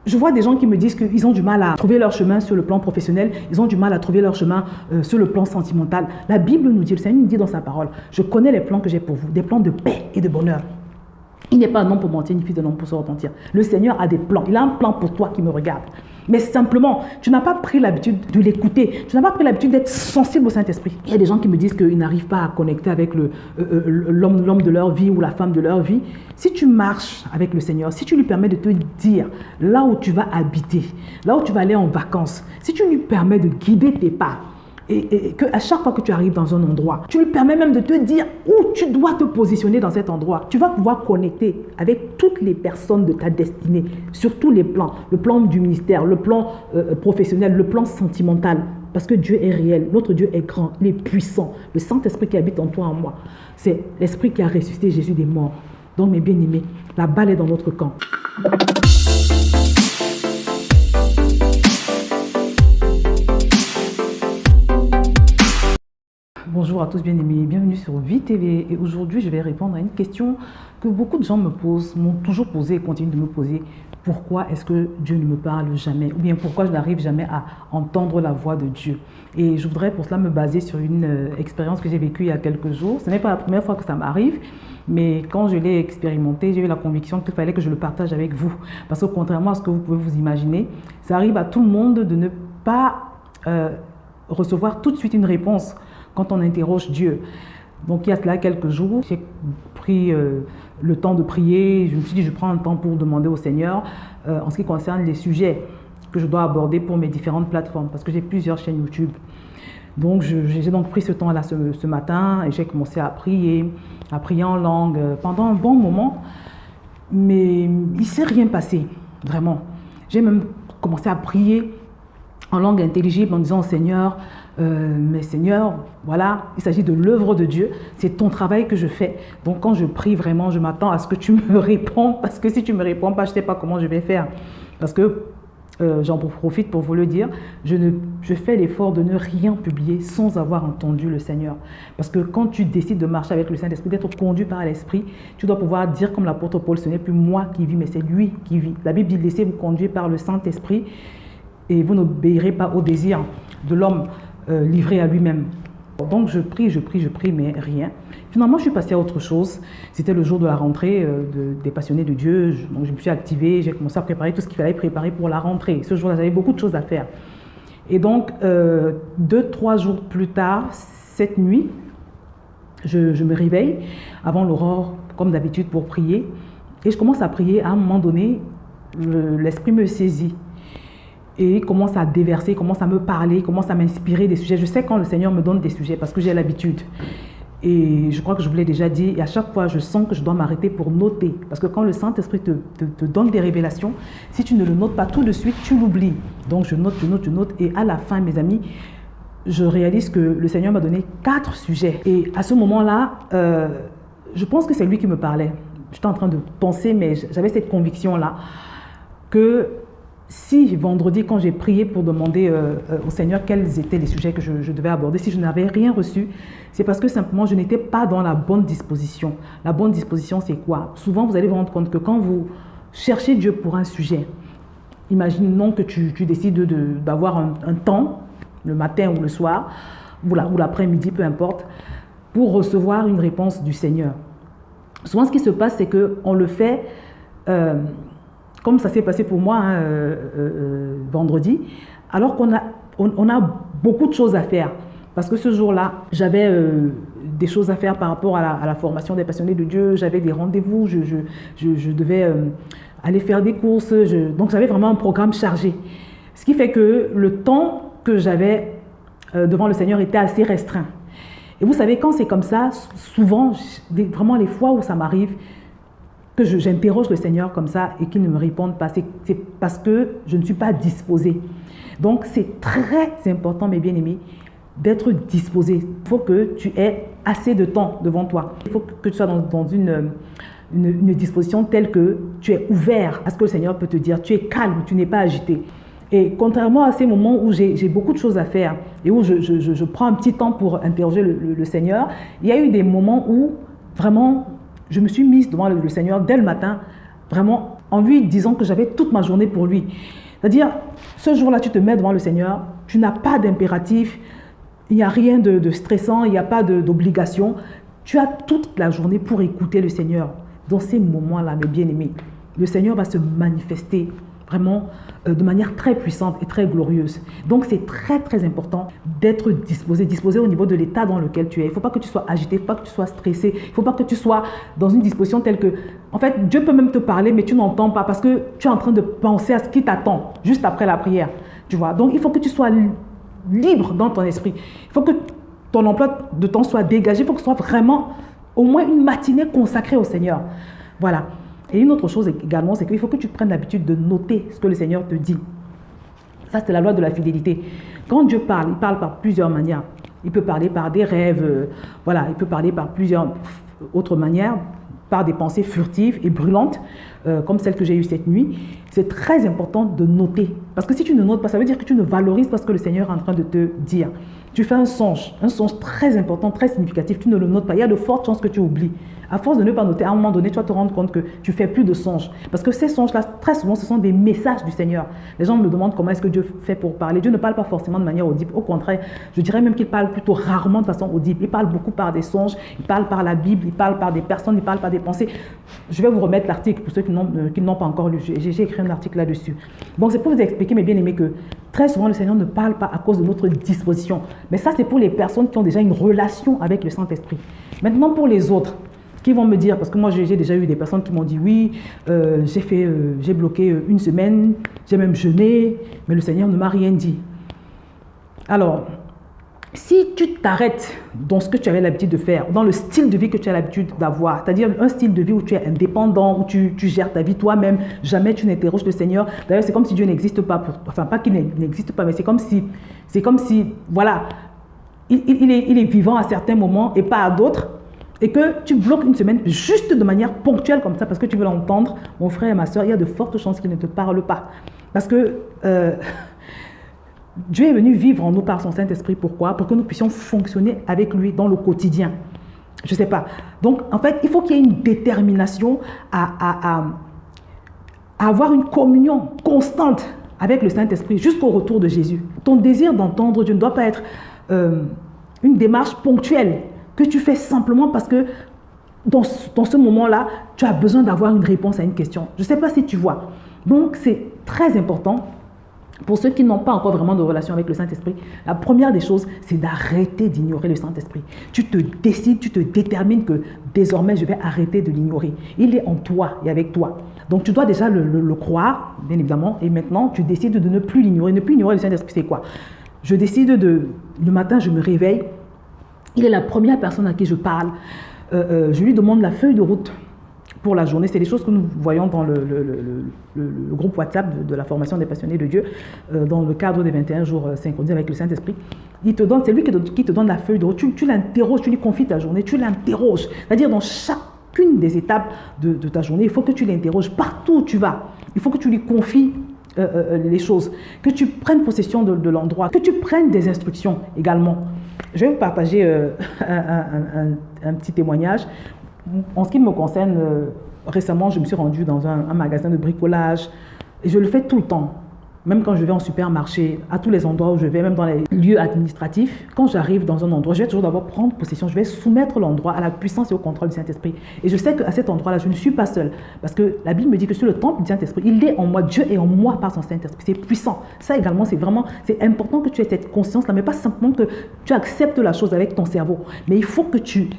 Je vois des gens qui me disent qu'ils ont du mal à trouver leur chemin sur le plan professionnel, ils ont du mal à trouver leur chemin sur le plan sentimental. La Bible nous dit, le Seigneur nous dit dans sa parole, je connais les plans que j'ai pour vous, des plans de paix et de bonheur. Il n'est pas un homme pour mentir, ni fils d'un homme pour se repentir. Le Seigneur a des plans. Il a un plan pour toi qui me regarde. Mais simplement, tu n'as pas pris l'habitude de l'écouter. Tu n'as pas pris l'habitude d'être sensible au Saint-Esprit. Il y a des gens qui me disent qu'ils n'arrivent pas à connecter avec l'homme de leur vie ou la femme de leur vie. Si tu marches avec le Seigneur, si tu lui permets de te dire là où tu vas habiter, là où tu vas aller en vacances, si tu lui permets de guider tes pas, et qu'à chaque fois que tu arrives dans un endroit, tu lui permets même de te dire où tu dois te positionner dans cet endroit. Tu vas pouvoir connecter avec toutes les personnes de ta destinée, sur tous les plans. Le plan du ministère, le plan professionnel, le plan sentimental. Parce que Dieu est réel, notre Dieu est grand, il est puissant. Le Saint-Esprit qui habite en toi, en moi, c'est l'Esprit qui a ressuscité Jésus des morts. Donc mes bien-aimés, la balle est dans notre camp. Bonjour à tous bien-aimés, bienvenue sur Vie TV et aujourd'hui je vais répondre à une question que beaucoup de gens me posent, m'ont toujours posé et continuent de me poser. Pourquoi est-ce que Dieu ne me parle jamais? Ou bien pourquoi je n'arrive jamais à entendre la voix de Dieu? Et je voudrais pour cela me baser sur une expérience que j'ai vécue il y a quelques jours. Ce n'est pas la première fois que ça m'arrive, mais quand je l'ai expérimenté, j'ai eu la conviction qu'il fallait que je le partage avec vous. Parce que contrairement à ce que vous pouvez vous imaginer, ça arrive à tout le monde de ne pas recevoir tout de suite une réponse quand on interroge Dieu. Donc il y a cela quelques jours, j'ai pris le temps de prier. Je me suis dit, je prends un temps pour demander au Seigneur en ce qui concerne les sujets que je dois aborder pour mes différentes plateformes, parce que j'ai plusieurs chaînes YouTube. Donc j'ai donc pris ce temps-là ce matin et j'ai commencé à prier en langue pendant un bon moment, mais il ne s'est rien passé, vraiment. J'ai même commencé à prier en langue intelligible en disant au Seigneur, mais Seigneur, voilà, il s'agit de l'œuvre de Dieu, c'est ton travail que je fais. Donc quand je prie vraiment, je m'attends à ce que tu me répondes, parce que si tu ne me réponds pas, je ne sais pas comment je vais faire. Parce que, j'en profite pour vous le dire, je fais l'effort de ne rien publier sans avoir entendu le Seigneur. Parce que quand tu décides de marcher avec le Saint-Esprit, d'être conduit par l'Esprit, tu dois pouvoir dire comme l'apôtre Paul, ce n'est plus moi qui vis, mais c'est lui qui vit. La Bible dit, laissez-vous conduire par le Saint-Esprit et vous n'obéirez pas au désir de l'homme livré à lui-même. Donc je prie, mais rien. Finalement, je suis passée à autre chose. C'était le jour de la rentrée des passionnés de Dieu. Donc je me suis activée, j'ai commencé à préparer tout ce qu'il fallait préparer pour la rentrée. Ce jour-là, j'avais beaucoup de choses à faire. Et donc, 2-3 jours plus tard, cette nuit, je me réveille avant l'aurore, comme d'habitude, pour prier. Et je commence à prier. À un moment donné, l'Esprit me saisit. Et il commence à déverser, il commence à me parler, il commence à m'inspirer des sujets. Je sais quand le Seigneur me donne des sujets parce que j'ai l'habitude. Et je crois que je vous l'ai déjà dit. Et à chaque fois, je sens que je dois m'arrêter pour noter. Parce que quand le Saint-Esprit te donne des révélations, si tu ne le notes pas tout de suite, tu l'oublies. Donc je note. Et à la fin, mes amis, je réalise que le Seigneur m'a donné 4 sujets. Et à ce moment-là, je pense que c'est lui qui me parlait. J'étais en train de penser, mais j'avais cette conviction-là que si vendredi, quand j'ai prié pour demander au Seigneur quels étaient les sujets que je devais aborder, si je n'avais rien reçu, c'est parce que simplement je n'étais pas dans la bonne disposition. La bonne disposition, c'est quoi? Souvent, vous allez vous rendre compte que quand vous cherchez Dieu pour un sujet, imaginons que tu décides d'avoir un temps, le matin ou le soir, ou l'après-midi, peu importe, pour recevoir une réponse du Seigneur. Souvent, ce qui se passe, c'est qu'on le fait comme ça s'est passé pour moi vendredi, alors qu'on a beaucoup de choses à faire. Parce que ce jour-là, j'avais des choses à faire par rapport à la formation des passionnés de Dieu, j'avais des rendez-vous, je devais aller faire des courses, donc j'avais vraiment un programme chargé. Ce qui fait que le temps que j'avais devant le Seigneur était assez restreint. Et vous savez, quand c'est comme ça, souvent, vraiment les fois où ça m'arrive, que j'interroge le Seigneur comme ça et qu'il ne me réponde pas, c'est parce que je ne suis pas disposée. Donc, c'est très important, mes bien-aimés, d'être disposé. Il faut que tu aies assez de temps devant toi. Il faut que tu sois dans une disposition telle que tu es ouvert à ce que le Seigneur peut te dire. Tu es calme, tu n'es pas agité. Et contrairement à ces moments où j'ai beaucoup de choses à faire et où je prends un petit temps pour interroger le Seigneur, il y a eu des moments où vraiment je me suis mise devant le Seigneur dès le matin, vraiment en lui disant que j'avais toute ma journée pour lui. C'est-à-dire, ce jour-là, tu te mets devant le Seigneur, tu n'as pas d'impératif, il n'y a rien de stressant, il n'y a pas d'obligation. Tu as toute la journée pour écouter le Seigneur. Dans ces moments-là, mes bien-aimés, le Seigneur va se manifester vraiment de manière très puissante et très glorieuse. Donc, c'est très, très important d'être disposé au niveau de l'état dans lequel tu es. Il ne faut pas que tu sois agité, il ne faut pas que tu sois stressé, il ne faut pas que tu sois dans une disposition telle que, en fait, Dieu peut même te parler, mais tu n'entends pas parce que tu es en train de penser à ce qui t'attend juste après la prière. Tu vois? Donc, il faut que tu sois libre dans ton esprit. Il faut que ton emploi de temps soit dégagé, il faut que ce soit vraiment au moins une matinée consacrée au Seigneur. Voilà. Et une autre chose également, c'est qu'il faut que tu prennes l'habitude de noter ce que le Seigneur te dit. Ça, c'est la loi de la fidélité. Quand Dieu parle, il parle par plusieurs manières. Il peut parler par des rêves, voilà, il peut parler par plusieurs autres manières, par des pensées furtives et brûlantes, comme celle que j'ai eue cette nuit. C'est très important de noter. Parce que si tu ne notes pas, ça veut dire que tu ne valorises pas ce que le Seigneur est en train de te dire. Tu fais un songe très important, très significatif, tu ne le notes pas. Il y a de fortes chances que tu oublies. À force de ne pas noter, à un moment donné, tu vas te rendre compte que tu fais plus de songes. Parce que ces songes-là, très souvent, ce sont des messages du Seigneur. Les gens me demandent comment est-ce que Dieu fait pour parler. Dieu ne parle pas forcément de manière audible. Au contraire, je dirais même qu'il parle plutôt rarement de façon audible. Il parle beaucoup par des songes, il parle par la Bible, il parle par des personnes, il parle par des pensées. Je vais vous remettre l'article pour ceux qui n'ont pas encore lu. J'ai écrit un article là-dessus. Donc, c'est pour vous expliquer, mes bien-aimés, que très souvent, le Seigneur ne parle pas à cause de notre disposition. Mais ça, c'est pour les personnes qui ont déjà une relation avec le Saint-Esprit. Maintenant, pour les autres, qui vont me dire, parce que moi j'ai déjà eu des personnes qui m'ont dit oui, j'ai bloqué une semaine, j'ai même jeûné, mais le Seigneur ne m'a rien dit. Alors, si tu t'arrêtes dans ce que tu avais l'habitude de faire, dans le style de vie que tu as l'habitude d'avoir, c'est-à-dire un style de vie où tu es indépendant, où tu gères ta vie toi-même, jamais tu n'interroges le Seigneur. D'ailleurs, c'est comme si Dieu n'existe pas, enfin pas qu'il n'existe pas, mais c'est comme si, voilà, il est vivant à certains moments et pas à d'autres. Et que tu bloques une semaine juste de manière ponctuelle comme ça parce que tu veux l'entendre, mon frère et ma soeur, il y a de fortes chances qu'il ne te parle pas. Parce que Dieu est venu vivre en nous par son Saint-Esprit. Pourquoi? Pour que nous puissions fonctionner avec lui dans le quotidien. Je ne sais pas. Donc, en fait, il faut qu'il y ait une détermination à avoir une communion constante avec le Saint-Esprit jusqu'au retour de Jésus. Ton désir d'entendre Dieu ne doit pas être une démarche ponctuelle que tu fais simplement parce que dans ce moment-là, tu as besoin d'avoir une réponse à une question. Je ne sais pas si tu vois. Donc, c'est très important pour ceux qui n'ont pas encore vraiment de relation avec le Saint-Esprit. La première des choses, c'est d'arrêter d'ignorer le Saint-Esprit. Tu te décides, tu te détermines que désormais, je vais arrêter de l'ignorer. Il est en toi et avec toi. Donc, tu dois déjà le croire, bien évidemment, et maintenant, tu décides de ne plus l'ignorer. Ne plus ignorer le Saint-Esprit, c'est quoi? Je décide le matin, je me réveille. Il est la première personne à qui je parle. Je lui demande la feuille de route pour la journée. C'est des choses que nous voyons dans le groupe WhatsApp de la formation des passionnés de Dieu, dans le cadre des 21 jours synchronisés avec le Saint-Esprit. C'est lui qui te donne la feuille de route. Tu l'interroges, tu lui confies ta journée, tu l'interroges. C'est-à-dire dans chacune des étapes de ta journée, il faut que tu l'interroges partout où tu vas. Il faut que tu lui confies les choses, que tu prennes possession de l'endroit, que tu prennes des instructions également. Je vais vous partager un petit témoignage. En ce qui me concerne, récemment, je me suis rendue dans un magasin de bricolage et je le fais tout le temps. Même quand je vais en supermarché, à tous les endroits où je vais, même dans les lieux administratifs, quand j'arrive dans un endroit, je vais toujours d'abord prendre possession, je vais soumettre l'endroit à la puissance et au contrôle du Saint-Esprit. Et je sais qu'à cet endroit-là, je ne suis pas seule. Parce que la Bible me dit que je suis le temple du Saint-Esprit. Il est en moi, Dieu est en moi par son Saint-Esprit. C'est puissant. Ça également, c'est important que tu aies cette conscience-là, mais pas simplement que tu acceptes la chose avec ton cerveau. Mais il faut que tu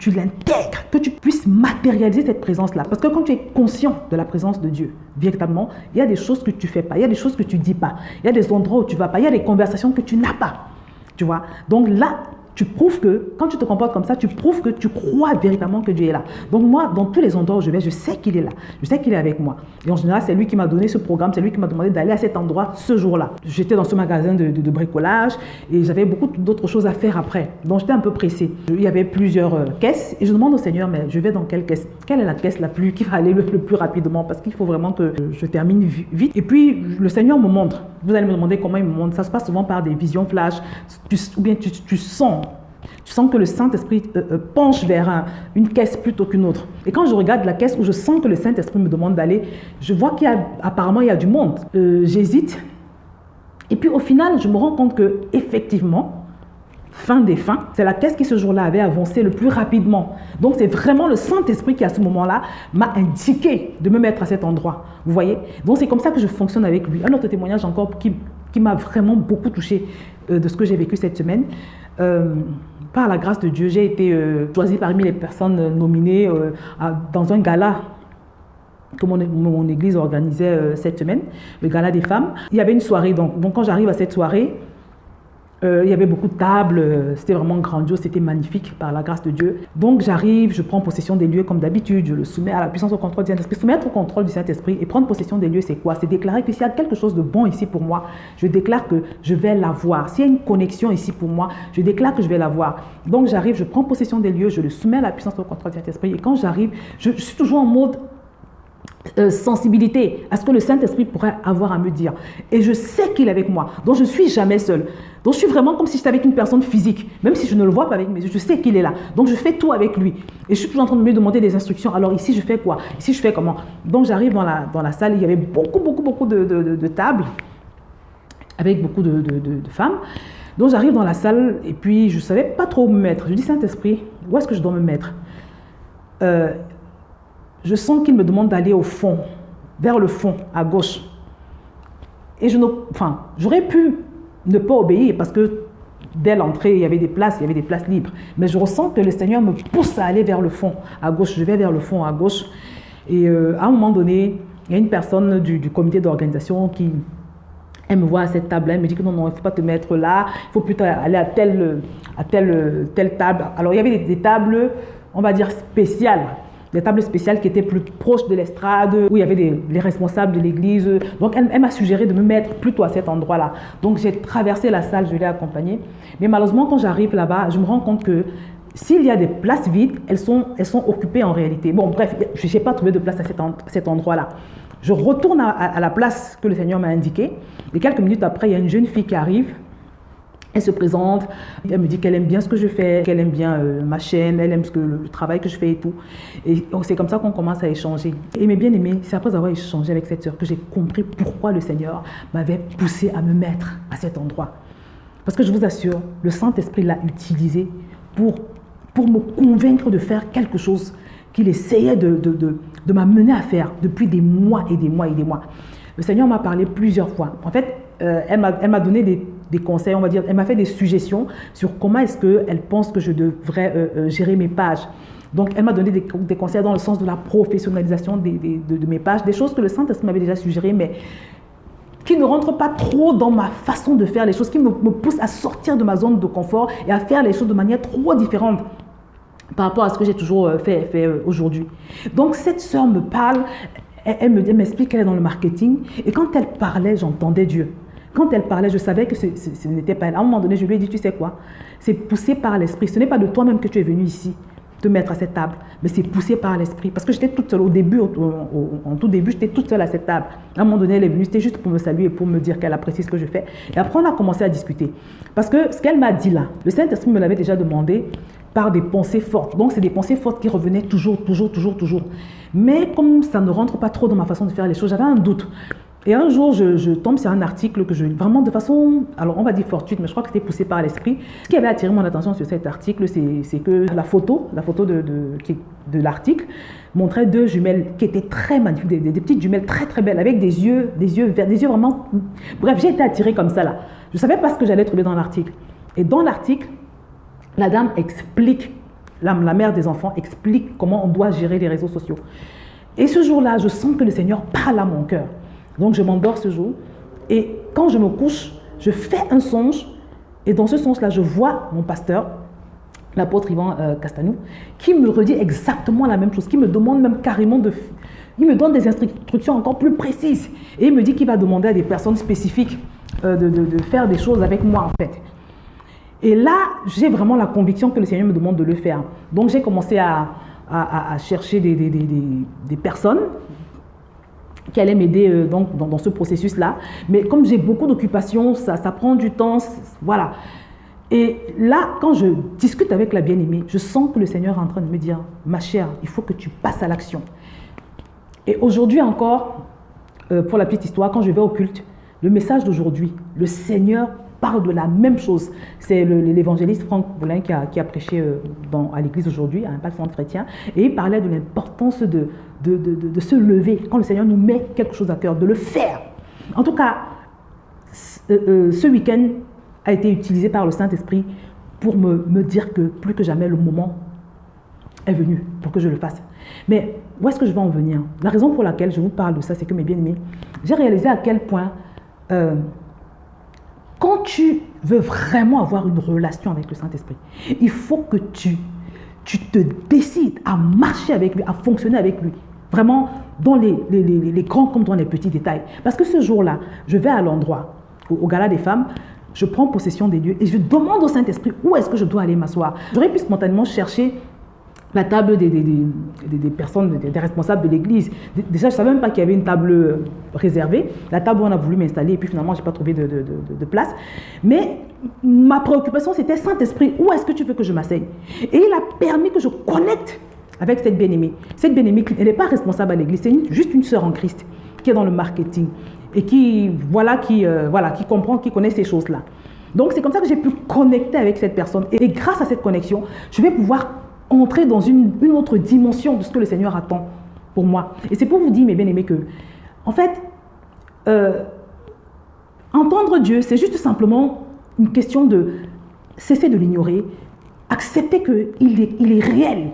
l'intègres, que tu puisses matérialiser cette présence-là. Parce que quand tu es conscient de la présence de Dieu, véritablement, il y a des choses que tu ne fais pas, il y a des choses que tu dis pas, il y a des endroits où tu ne vas pas, il y a des conversations que tu n'as pas, tu vois. Donc là, tu prouves que, quand tu te comportes comme ça, tu prouves que tu crois véritablement que Dieu est là. Donc moi, dans tous les endroits où je vais, je sais qu'il est là, je sais qu'il est avec moi. Et en général, c'est lui qui m'a donné ce programme, c'est lui qui m'a demandé d'aller à cet endroit ce jour-là. J'étais dans ce magasin de bricolage et j'avais beaucoup d'autres choses à faire après. Donc j'étais un peu pressée. Il y avait plusieurs caisses et je demande au Seigneur, mais je vais dans quelle caisse? Quelle est la caisse qui va aller le plus rapidement? Parce qu'il faut vraiment que je termine vite. Et puis, le Seigneur me montre. Vous allez me demander comment il me montre. Ça se passe souvent par des visions flash, ou bien tu sens. Tu sens que le Saint-Esprit penche vers une caisse plutôt qu'une autre. Et quand je regarde la caisse où je sens que le Saint-Esprit me demande d'aller, je vois qu'apparemment il y a du monde. J'hésite. Et puis au final, je me rends compte que effectivement, fin des fins, c'est la caisse qui ce jour-là avait avancé le plus rapidement. Donc c'est vraiment le Saint-Esprit qui à ce moment-là m'a indiqué de me mettre à cet endroit. Vous voyez? Donc c'est comme ça que je fonctionne avec lui. Un autre témoignage encore qui m'a vraiment beaucoup touché de ce que j'ai vécu cette semaine. Par la grâce de Dieu, j'ai été choisie parmi les personnes nominées dans un gala que mon église organisait cette semaine, le gala des femmes. Il y avait une soirée, donc quand j'arrive à cette soirée, il y avait beaucoup de tables, c'était vraiment grandiose, c'était magnifique par la grâce de Dieu. Donc j'arrive, je prends possession des lieux comme d'habitude, je le soumets à la puissance au contrôle du Saint-Esprit. Soumettre au contrôle du Saint-Esprit et prendre possession des lieux, c'est quoi? C'est déclarer que s'il y a quelque chose de bon ici pour moi, je déclare que je vais l'avoir. S'il y a une connexion ici pour moi, je déclare que je vais l'avoir. Donc j'arrive, je prends possession des lieux, je le soumets à la puissance au contrôle du Saint-Esprit. Et quand j'arrive, je suis toujours en mode sensibilité à ce que le Saint-Esprit pourrait avoir à me dire. Et je sais qu'il est avec moi. Donc je ne suis jamais seule. Donc je suis vraiment comme si j'étais avec une personne physique. Même si je ne le vois pas avec mes yeux, je sais qu'il est là. Donc je fais tout avec lui. Et je suis toujours en train de me demander des instructions. Alors ici je fais quoi? Ici je fais comment? Donc j'arrive dans la salle, il y avait beaucoup de tables avec beaucoup de femmes. Donc j'arrive dans la salle et puis je ne savais pas trop où me mettre. Je dis Saint-Esprit, où est-ce que je dois me mettre? Je sens qu'il me demande d'aller au fond, vers le fond, à gauche. Et j'aurais pu ne pas obéir parce que dès l'entrée, il y avait des places libres. Mais je ressens que le Seigneur me pousse à aller vers le fond, à gauche. Je vais vers le fond, à gauche. Et à un moment donné, il y a une personne du comité d'organisation elle me voit à cette table-là, elle me dit que non, il ne faut pas te mettre là, il faut plutôt aller à telle table. Alors il y avait des tables, on va dire spéciales. Des tables spéciales qui étaient plus proches de l'estrade, où il y avait les responsables de l'église. Donc, elle m'a suggéré de me mettre plutôt à cet endroit-là. Donc, j'ai traversé la salle, je l'ai accompagnée. Mais malheureusement, quand j'arrive là-bas, je me rends compte que s'il y a des places vides, elles sont occupées en réalité. Bon, bref, je n'ai pas trouvé de place à cet endroit-là. Je retourne à la place que le Seigneur m'a indiquée. Et quelques minutes après, il y a une jeune fille qui arrive. Elle se présente, elle me dit qu'elle aime bien ce que je fais, qu'elle aime bien ma chaîne, elle aime le travail que je fais et tout. Et c'est comme ça qu'on commence à échanger. Et mes bien-aimés, c'est après avoir échangé avec cette sœur que j'ai compris pourquoi le Seigneur m'avait poussé à me mettre à cet endroit. Parce que je vous assure, le Saint-Esprit l'a utilisé pour me convaincre de faire quelque chose qu'il essayait de m'amener à faire depuis des mois et des mois et des mois. Le Seigneur m'a parlé plusieurs fois. En fait, elle m'a donné des conseils, on va dire, elle m'a fait des suggestions sur comment est-ce qu'elle pense que je devrais gérer mes pages. Donc, elle m'a donné des conseils dans le sens de la professionnalisation de mes pages, des choses que le Saint-Esprit m'avait déjà suggérées, mais qui ne rentrent pas trop dans ma façon de faire les choses, qui me poussent à sortir de ma zone de confort et à faire les choses de manière trop différente par rapport à ce que j'ai toujours fait aujourd'hui. Donc, cette sœur me parle, elle m'explique qu'elle est dans le marketing, et quand elle parlait, j'entendais Dieu. Quand elle parlait, je savais que ce n'était pas elle. À un moment donné, je lui ai dit, tu sais quoi? C'est poussé par l'Esprit. Ce n'est pas de toi-même que tu es venu ici te mettre à cette table, mais c'est poussé par l'Esprit. Parce que j'étais toute seule au début, en tout début, j'étais toute seule à cette table. À un moment donné, elle est venue, c'était juste pour me saluer et pour me dire qu'elle apprécie ce que je fais. Et après, on a commencé à discuter. Parce que ce qu'elle m'a dit là, le Saint-Esprit me l'avait déjà demandé par des pensées fortes. Donc, c'est des pensées fortes qui revenaient toujours. Mais comme ça ne rentre pas trop dans ma façon de faire les choses, j'avais un doute. Et un jour, je tombe sur un article que vraiment de façon, alors on va dire fortuite, mais je crois que c'était poussé par l'esprit. Ce qui avait attiré mon attention sur cet article, c'est que la photo de l'article montrait deux jumelles qui étaient très magnifiques, des petites jumelles très belles, avec des yeux verts, des yeux vraiment... Bref, j'ai été attirée comme ça là. Je ne savais pas ce que j'allais trouver dans l'article. Et dans l'article, la dame explique, la mère des enfants explique comment on doit gérer les réseaux sociaux. Et ce jour-là, je sens que le Seigneur parle à mon cœur. Donc, je m'endors ce jour. Et quand je me couche, je fais un songe. Et dans ce songe-là, je vois mon pasteur, l'apôtre Yvan Castanou, qui me redit exactement la même chose, qui me demande même carrément il me donne des instructions encore plus précises. Et il me dit qu'il va demander à des personnes spécifiques de faire des choses avec moi, en fait. Et là, j'ai vraiment la conviction que le Seigneur me demande de le faire. Donc, j'ai commencé à chercher des personnes qui allait m'aider dans ce processus-là. Mais comme j'ai beaucoup d'occupations, ça prend du temps, voilà. Et là, quand je discute avec la bien-aimée, je sens que le Seigneur est en train de me dire, ma chère, il faut que tu passes à l'action. Et aujourd'hui encore, pour la petite histoire, quand je vais au culte, le message d'aujourd'hui, le Seigneur parle de la même chose. C'est l'évangéliste Franck Boulin qui a prêché à l'église aujourd'hui, à Impact Centre Chrétien, et il parlait de l'importance de se lever quand le Seigneur nous met quelque chose à cœur, de le faire. En tout cas, ce week-end a été utilisé par le Saint-Esprit pour me dire que plus que jamais le moment est venu pour que je le fasse. Mais où est-ce que je vais en venir? La raison pour laquelle je vous parle de ça, c'est que mes bien-aimés, j'ai réalisé à quel point quand tu veux vraiment avoir une relation avec le Saint-Esprit, il faut que tu te décides à marcher avec lui, à fonctionner avec lui. Vraiment, dans les grands comme dans les petits détails. Parce que ce jour-là, je vais à l'endroit, au gala des femmes, je prends possession des lieux et je demande au Saint-Esprit où est-ce que je dois aller m'asseoir. J'aurais pu spontanément chercher la table des personnes, des responsables de l'église. Déjà, je ne savais même pas qu'il y avait une table réservée. La table où on a voulu m'installer et puis finalement, je n'ai pas trouvé de place. Mais ma préoccupation, c'était Saint-Esprit, où est-ce que tu veux que je m'asseye? Et il a permis que je connecte avec cette bien-aimée. Cette bien-aimée, elle n'est pas responsable à l'église, c'est juste une sœur en Christ qui est dans le marketing et qui comprend, qui connaît ces choses-là. Donc, c'est comme ça que j'ai pu connecter avec cette personne. Et grâce à cette connexion, je vais pouvoir entrer dans une autre dimension de ce que le Seigneur attend pour moi. Et c'est pour vous dire, mes bien-aimés, que, en fait, entendre Dieu, c'est juste simplement une question de cesser de l'ignorer, accepter qu'il est réel,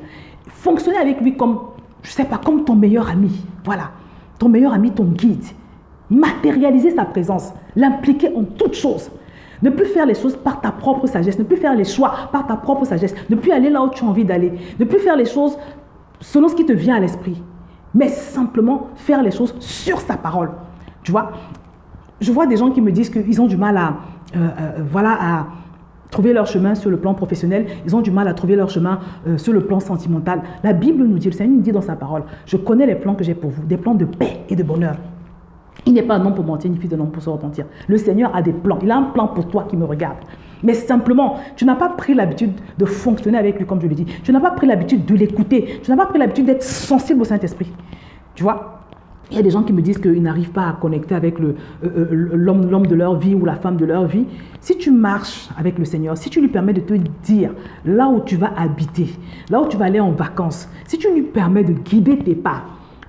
fonctionner avec lui comme, je ne sais pas, comme ton meilleur ami. Voilà, ton meilleur ami, ton guide. Matérialiser sa présence, l'impliquer en toutes choses. Ne plus faire les choses par ta propre sagesse, ne plus faire les choix par ta propre sagesse, ne plus aller là où tu as envie d'aller, ne plus faire les choses selon ce qui te vient à l'esprit, mais simplement faire les choses sur sa parole. Tu vois, je vois des gens qui me disent qu'ils ont du mal à trouver leur chemin sur le plan professionnel, ils ont du mal à trouver leur chemin sur le plan sentimental. La Bible nous dit, le Seigneur nous dit dans sa parole, je connais les plans que j'ai pour vous, des plans de paix et de bonheur. Il n'est pas un homme pour mentir, ni fils d'un homme pour se repentir. Le Seigneur a des plans. Il a un plan pour toi qui me regarde. Mais simplement, tu n'as pas pris l'habitude de fonctionner avec lui, comme je le dis. Tu n'as pas pris l'habitude de l'écouter. Tu n'as pas pris l'habitude d'être sensible au Saint-Esprit. Tu vois, il y a des gens qui me disent qu'ils n'arrivent pas à connecter avec l'homme de leur vie ou la femme de leur vie. Si tu marches avec le Seigneur, si tu lui permets de te dire là où tu vas habiter, là où tu vas aller en vacances, si tu lui permets de guider tes pas,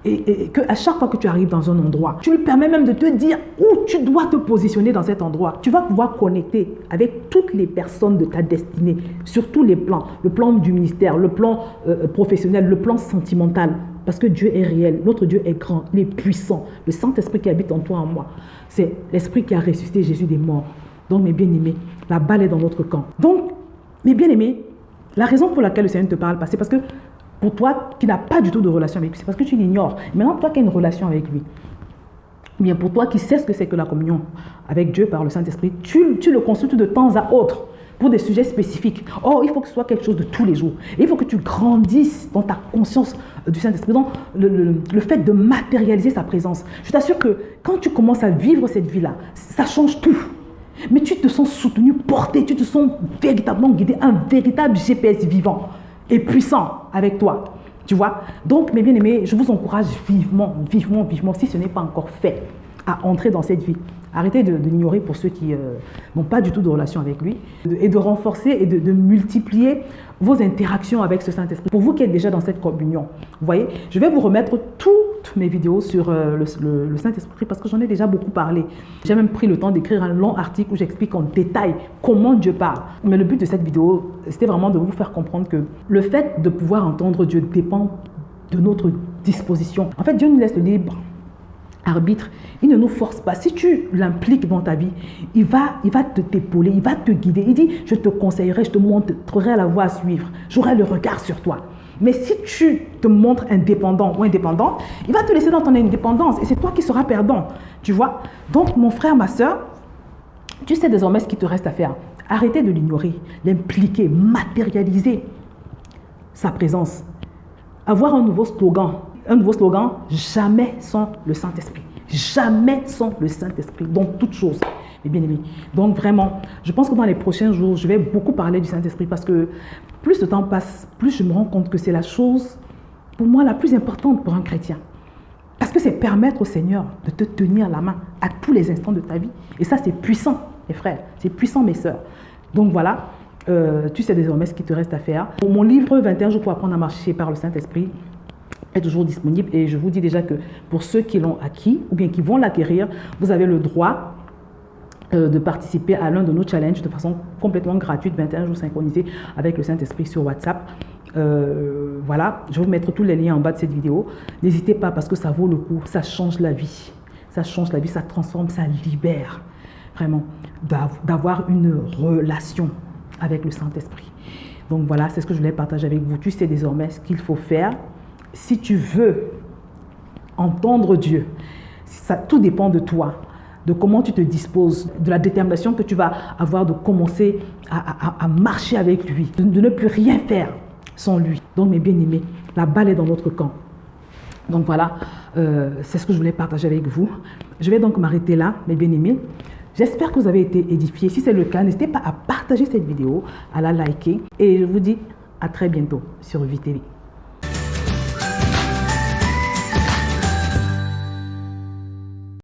et qu'à chaque fois que tu arrives dans un endroit, tu lui permets même de te dire où tu dois te positionner dans cet endroit. Tu vas pouvoir connecter avec toutes les personnes de ta destinée, sur tous les plans. Le plan du ministère, le plan professionnel, le plan sentimental. Parce que Dieu est réel, notre Dieu est grand, il est puissant. Le Saint-Esprit qui habite en toi, en moi, c'est l'Esprit qui a ressuscité Jésus des morts. Donc, mes bien-aimés, la balle est dans notre camp. Donc, mes bien-aimés, la raison pour laquelle le Seigneur te parle, c'est parce que pour toi qui n'as pas du tout de relation avec lui, c'est parce que tu l'ignores. Maintenant, toi qui as une relation avec lui, bien pour toi qui sais ce que c'est que la communion avec Dieu par le Saint-Esprit, tu le consultes de temps à autre pour des sujets spécifiques. Or, il faut que ce soit quelque chose de tous les jours. Et il faut que tu grandisses dans ta conscience du Saint-Esprit, dans le fait de matérialiser sa présence. Je t'assure que quand tu commences à vivre cette vie-là, ça change tout. Mais tu te sens soutenu, porté, tu te sens véritablement guidé, un véritable GPS vivant et puissant avec toi, tu vois. Donc, mes bien-aimés, je vous encourage vivement, vivement, vivement, si ce n'est pas encore fait, à entrer dans cette vie. Arrêtez de l'ignorer pour ceux qui n'ont pas du tout de relation avec lui et de renforcer et de multiplier vos interactions avec ce Saint-Esprit. Pour vous qui êtes déjà dans cette communion, vous voyez, je vais vous remettre toutes mes vidéos sur le Saint-Esprit parce que j'en ai déjà beaucoup parlé. J'ai même pris le temps d'écrire un long article où j'explique en détail comment Dieu parle. Mais le but de cette vidéo, c'était vraiment de vous faire comprendre que le fait de pouvoir entendre Dieu dépend de notre disposition. En fait, Dieu nous laisse le libre arbitre, il ne nous force pas. Si tu l'impliques dans ta vie, il va t'épauler, il va te guider. Il dit, je te conseillerai, je te montrerai la voie à suivre. J'aurai le regard sur toi. Mais si tu te montres indépendant ou indépendante, il va te laisser dans ton indépendance et c'est toi qui seras perdant. Tu vois? Donc, mon frère, ma soeur, tu sais désormais ce qu'il te reste à faire. Arrêtez de l'ignorer, l'impliquer, matérialiser sa présence. Avoir un nouveau slogan, jamais sans le Saint-Esprit. Jamais sans le Saint-Esprit, dans toutes choses, mes bien-aimés. Donc vraiment, je pense que dans les prochains jours, je vais beaucoup parler du Saint-Esprit parce que plus le temps passe, plus je me rends compte que c'est la chose, pour moi, la plus importante pour un chrétien. Parce que c'est permettre au Seigneur de te tenir la main à tous les instants de ta vie. Et ça, c'est puissant, mes frères. C'est puissant, mes sœurs. Donc voilà, tu sais désormais ce qu'il te reste à faire. Mon livre 21 jours pour apprendre à marcher par le Saint-Esprit est toujours disponible. Et je vous dis déjà que pour ceux qui l'ont acquis ou bien qui vont l'acquérir, vous avez le droit de participer à l'un de nos challenges de façon complètement gratuite, 21 jours synchronisés avec le Saint-Esprit sur WhatsApp. Voilà, je vais vous mettre tous les liens en bas de cette vidéo. N'hésitez pas parce que ça vaut le coup, ça change la vie. Ça change la vie, ça transforme, ça libère vraiment d'avoir une relation avec le Saint-Esprit. Donc voilà, c'est ce que je voulais partager avec vous. Tu sais désormais ce qu'il faut faire. Si tu veux entendre Dieu, ça, tout dépend de toi, de comment tu te disposes, de la détermination que tu vas avoir de commencer à marcher avec lui, de ne plus rien faire sans lui. Donc mes bien-aimés, la balle est dans notre camp. Donc voilà, c'est ce que je voulais partager avec vous. Je vais donc m'arrêter là, mes bien-aimés. J'espère que vous avez été édifiés. Si c'est le cas, n'hésitez pas à partager cette vidéo, à la liker. Et je vous dis à très bientôt sur VTV.